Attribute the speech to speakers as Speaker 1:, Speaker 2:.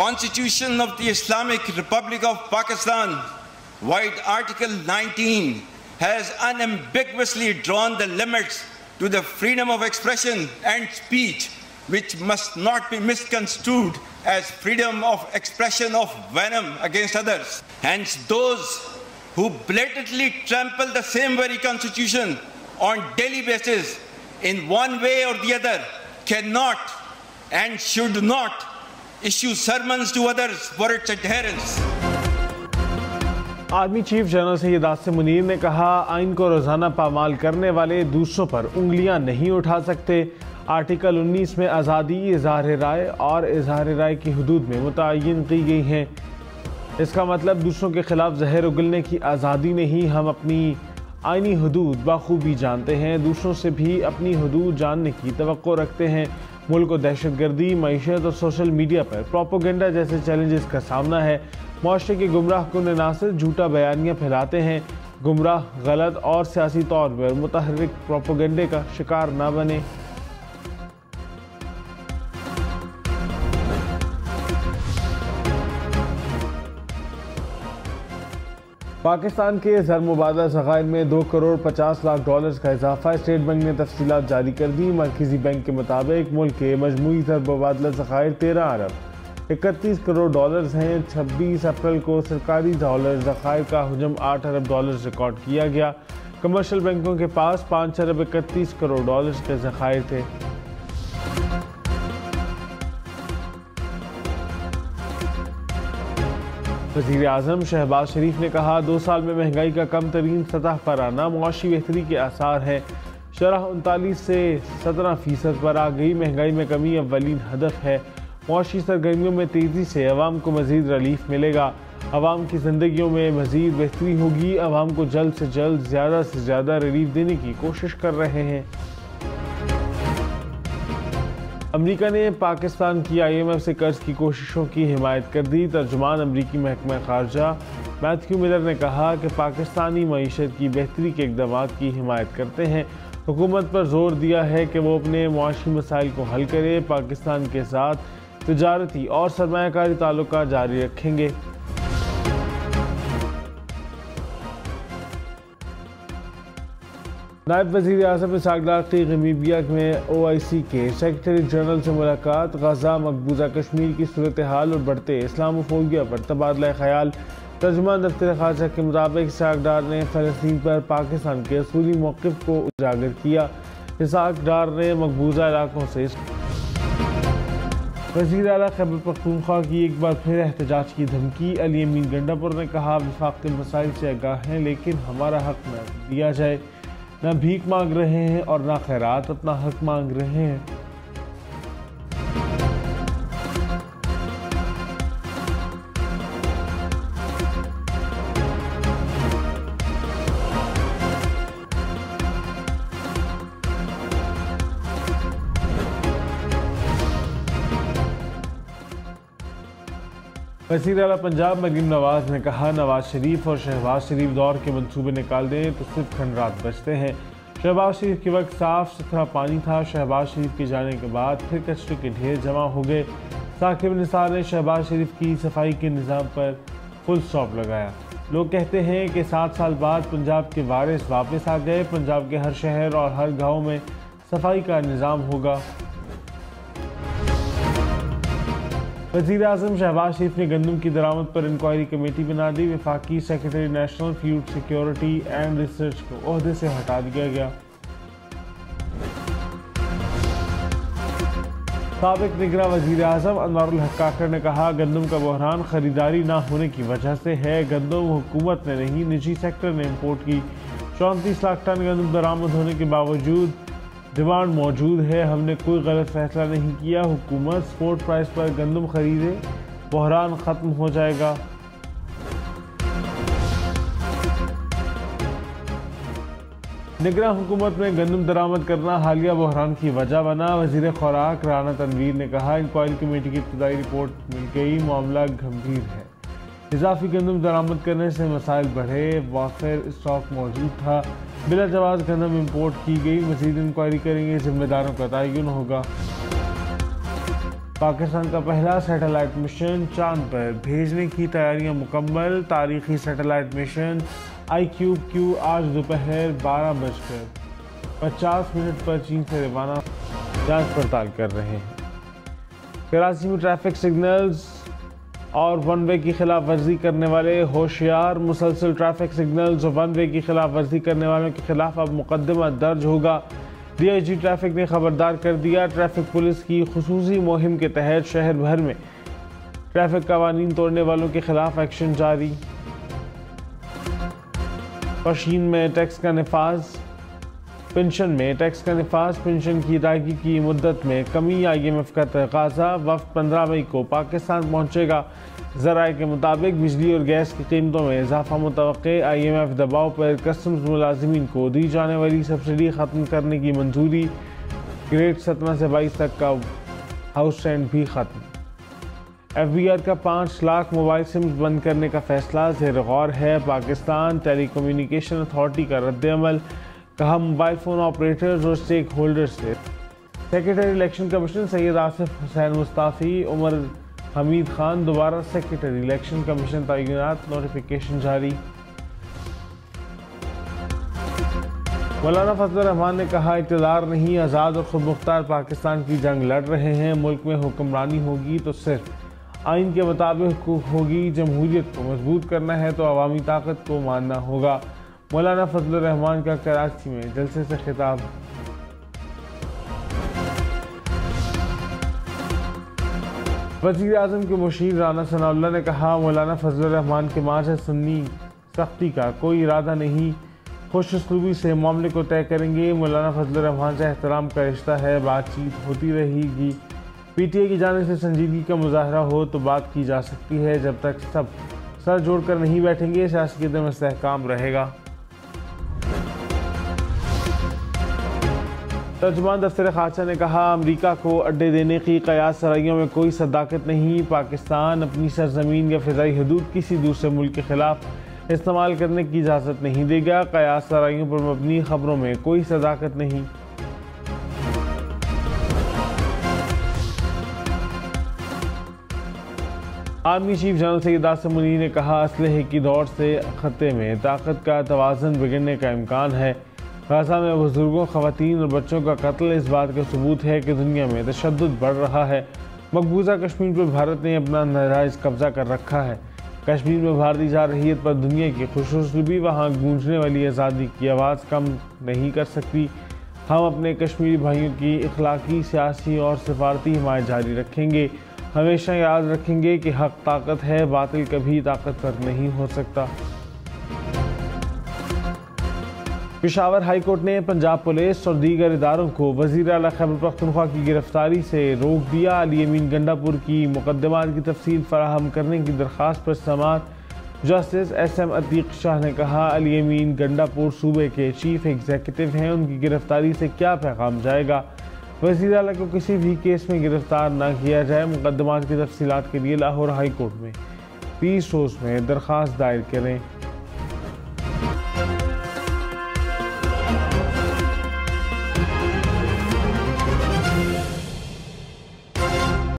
Speaker 1: Constitution of the Islamic Republic of Pakistan, via Article 19, has unambiguously drawn the limits to the freedom of expression and speech, which must not be misconstrued as freedom of expression of venom against others. Hence, those who blatantly trample the same very constitution on daily basis in one way or the other cannot and should not issue sermons to others for its adherence.
Speaker 2: Army chief general Syed Asim Munir ने कहा, आइन को रोज़ाना पामाल करने वाले दूसरों पर उंगलियां नहीं उठा सकते। आर्टिकल 19 में आज़ादी इज़हार राय और इज़हार राय की हदूद में मुतय्यन की गई हैं। इसका मतलब दूसरों के खिलाफ जहर उगलने की आज़ादी नहीं। हम अपनी आइनी हदूद बखूबी जानते हैं, दूसरों से भी अपनी हदूद जानने की तवक्को रखते हैं। मुल्क को दहशतगर्दी, मईशत और सोशल मीडिया पर प्रोपोगेंडा जैसे चैलेंजेस का सामना है। मुआशरे के गुमराह कुन नासिर झूठा बयानियाँ फैलाते हैं। गुमराह, गलत और सियासी तौर पर मुतहर्रिक प्रोपोगेंडे का शिकार न बने। पाकिस्तान के ज़र मुबादला ज़खायर में 2 करोड़ 50 लाख डॉलर्स का इजाफा। स्टेट बैंक ने तफसीलात जारी कर दी। मरकज़ी बैंक के मुताबिक मुल्क के मजमूई ज़र मुबादला ज़खायर 13 अरब 31 करोड़ डॉलर्स हैं। 26 अप्रैल को सरकारी डॉलर ज़खायर का हजम 8 अरब डॉलर्स रिकॉर्ड किया गया। कमर्शियल बैंकों के पास 5 अरब 31 करोड़ डॉलर्स के ज़खायर थे। वज़ीर आज़म शहबाज शरीफ ने कहा, 2 साल में महंगाई का कम तरीन सतह पर आना मुआशी बेहतरी के आसार हैं। शरह 39 से 17% पर आ गई। महंगाई में कमी अव्वलीन हदफ है। मुआशी सरगर्मियों में तेज़ी से अवाम को मज़ीद रिलीफ मिलेगा। अवाम की ज़िंदगियों में मज़ीद बेहतरी होगी। अवाम को जल्द से ज़्यादा रिलीफ देने की कोशिश कर रहे हैं। अमेरिका ने पाकिस्तान की IMF से कर्ज की कोशिशों की हिमायत कर दी। तर्जुमान अमरीकी महकमा खारजा मैथ्यू मिलर ने कहा कि पाकिस्तानी मईशत की बेहतरी के इक़दाम की हिमायत करते हैं। हुकूमत पर जोर दिया है कि वो अपने मुआशी मसाइल को हल करे। पाकिस्तान के साथ तिजारती और सरमायाकारी ताल्लुकात जारी रखेंगे। नायब वज़ीर आज़म इसाक डार की गमीबिया में OIC के सेक्रेटरी जनरल से मुलाकात। गजा, मकबूजा कश्मीर की सूरत हाल और बढ़ते इस्लामोफोबिया पर तबादला ख्याल। तर्जुमान दफ्तर खारजा के मुताबिक इसाक डार ने फ़लस्तीन पर पाकिस्तान के असूली मौक़िफ़ को उजागर किया। इसाक डार ने मकबूजा इलाकों से वज़ीर आला खैबर पख्तूनख्वा की एक बार फिर एहतजाज की धमकी। अली अमीन गंडापुर ने कहा, वफाक के मसाइल से आगाह हैं, लेकिन हमारा हक न दिया जाए। न भीख मांग रहे हैं और न खैरात, अपना हक मांग रहे हैं। वज़ीर आला पंजाब मरीम नवाज ने कहा, नवाज शरीफ और शहबाज शरीफ दौर के मंसूबे निकाल दें तो सिर्फ खंडरात बचते हैं। शहबाज शरीफ के वक्त साफ सुथरा पानी था। शहबाज शरीफ के जाने के बाद फिर कचरे के ढेर जमा हो गए। साकिब निसार ने शहबाज शरीफ की सफाई के निज़ाम पर फुल स्टॉप लगाया। लोग कहते हैं कि 7 साल बाद पंजाब के वारिस वापस आ गए। पंजाब के हर शहर और हर गाँव में सफाई का निज़ाम होगा। वज़ीर आज़म शहबाज शरीफ ने गंदम की दरामद पर इंक्वायरी कमेटी बना दी। वफाकी secretary national food security and research को ओहदे से हटा दिया गया। साबिक निगरां वज़ीर आज़म अनवारुल हक काकड़ ने कहा, गंदम का बहरान खरीदारी ना होने की वजह से है। गंदम हुकूमत ने नहीं, निजी सेक्टर ने इम्पोर्ट की। 34 लाख टन गंदम दरामद होने के बावजूद डिमांड मौजूद है। हमने कोई गलत फैसला नहीं किया। हुकूमत स्पॉट प्राइस पर गंदम खरीदे, बहरान ख़त्म हो जाएगा। निगरान हुकूमत में गंदम दरामद करना हालिया बहरान की वजह बना। वज़ीर खुराक राना तनवीर ने कहा, इंक्वायरी कमेटी की इब्तदाई रिपोर्ट मिल गई, मामला गंभीर है। इजाफी गंदम दरामद करने से मसाइल बढ़े। वाफिर स्टॉक मौजूद था। बिला जवाज़ गंदम इम्पोर्ट की गई। मज़ीद इंक्वायरी करेंगे, जिम्मेदारों का तयन होगा। पाकिस्तान का पहला सैटेलाइट मिशन चांद पर भेजने की तैयारियां मुकम्मल। तारीखी सैटेलाइट मिशन IQ-Q आज दोपहर 12:50 पर चीन से रवाना जांच पड़ताल कर रहे हैं। कराची में ट्रैफिक सिग्नल्स और वन वे की खिलाफ वर्जी करने वाले होशियार। मुसलसल ट्रैफिक सिग्नल्स और वन वे की खिलाफ वर्जी करने वालों के खिलाफ अब मुकदमा दर्ज होगा। DIG ट्रैफिक ने खबरदार कर दिया। ट्रैफिक पुलिस की खुसूसी मुहिम के तहत शहर भर में ट्रैफिक कवानीन तोड़ने वालों के खिलाफ एक्शन जारी। पशीन में टैक्स का निफाज। पेंशन में टैक्स का निफाज। पेंशन की अदायगी की मुद्दत में कमी। IMF का तकाजा। वफ्द 15 मई को पाकिस्तान पहुंचेगा। ज़राए के मुताबिक बिजली और गैस की कीमतों में इजाफा मुतवक्के। IMF दबाव पर कस्टम्स मुलाजिमीन को दी जाने वाली सब्सिडी ख़त्म करने की मंजूरी। ग्रेड 17 से 22 तक का हाउस रेंट भी ख़त्म। FBR का 5 लाख मोबाइल सिम्स बंद करने का फैसला ज़ेर गौर है। पाकिस्तान टेलीकम्युनिकेशन अथॉरिटी का रद्द-ए-अमल। कहा मोबाइल फ़ोन ऑपरेटर्स और स्टेक होल्डर्स से secretary election commission Syed Asif Hussain Mustafi. Umar Hamid Khan दोबारा सेक्रेटरी इलेक्शन कमीशन तैनात। नोटिफिकेशन जारी। मौलाना फजल रहमान ने कहा इक़्तिदार नहीं, आज़ाद और खुद मुख्तार पाकिस्तान की जंग लड़ रहे हैं। मुल्क में हुक्मरानी होगी तो सिर्फ आइन के मुताबिक होगी। जमहूरियत को मजबूत करना है तो अवामी ताकत को मानना होगा। मौलाना फजल रहमान का कराची में जलसे से खिताब। वज़ीर आज़म के मुशीर राना सनाउल्लाह ने कहा मौलाना फजल रहमान के मार्च सुन्नी सख्ती का कोई इरादा नहीं, खुशउस्लूबी से मामले को तय करेंगे। मौलाना फजल रहमान से एहतराम का रिश्ता है, बातचीत होती रहेगी। PTA की जानिब से संजीदगी का मुजाहरा हो तो बात की जा सकती है। जब तक सब सर जोड़कर नहीं बैठेंगे सियासी कदम इस्तेहकाम रहेगा। तर्जुमान दफ्तर खाचा ने कहा अमरीका को अड्डे देने की कयास सराइयों में कोई सदाकत नहीं। पाकिस्तान अपनी सरजमीन या फ़िज़ाई हदूद किसी दूसरे मुल्क के खिलाफ इस्तेमाल करने की इजाज़त नहीं देगा। कयास सराइयों पर मबनी खबरों में कोई सदाकत नहीं। Army chief general Syed Asim Munir ने कहा असलहे की दौड़ से खत्ते में ताकत का तवाज़ुन बिगड़ने का इम्कान है। गाज़ा में बुजुर्गों, ख़वातीन और बच्चों का कत्ल इस बात का सबूत है कि दुनिया में तशद्दुद बढ़ रहा है। मकबूजा कश्मीर पर भारत ने अपना नाजायज़ कब्जा कर रखा है। कश्मीर में भारतीय जारहियत पर दुनिया की खुशूसलूबी वहाँ गूंजने वाली आज़ादी की आवाज़ कम नहीं कर सकती। हम अपने कश्मीरी भाइयों की इखलाकी, सियासी और सिफारती हिमायत जारी रखेंगे। हमेशा याद रखेंगे कि हक ताकत है, बातिल कभी ताकतवर नहीं हो सकता। पेशावर हाई कोर्ट ने पंजाब पुलिस और दीगर इदारों को वज़ीर आला खैबर पख्तूनख्वा की गिरफ्तारी से रोक दिया। अली अमीन गंडापुर की मुकदमात की तफसील फराहम करने की दरख्वास्त पर समाअत। जस्टिस SM अतीक शाह ने कहा अली अमीन गंडापुर सूबे के चीफ एग्जीक्यूटिव हैं, उनकी गिरफ्तारी से क्या पैगाम जाएगा। वज़ीर आला को किसी भी केस में गिरफ्तार न किया जाए। मुकदमात की तफसीलात के लिए लाहौर हाई कोर्ट में 30 रोज़ में दरख्वास्त दायर करें।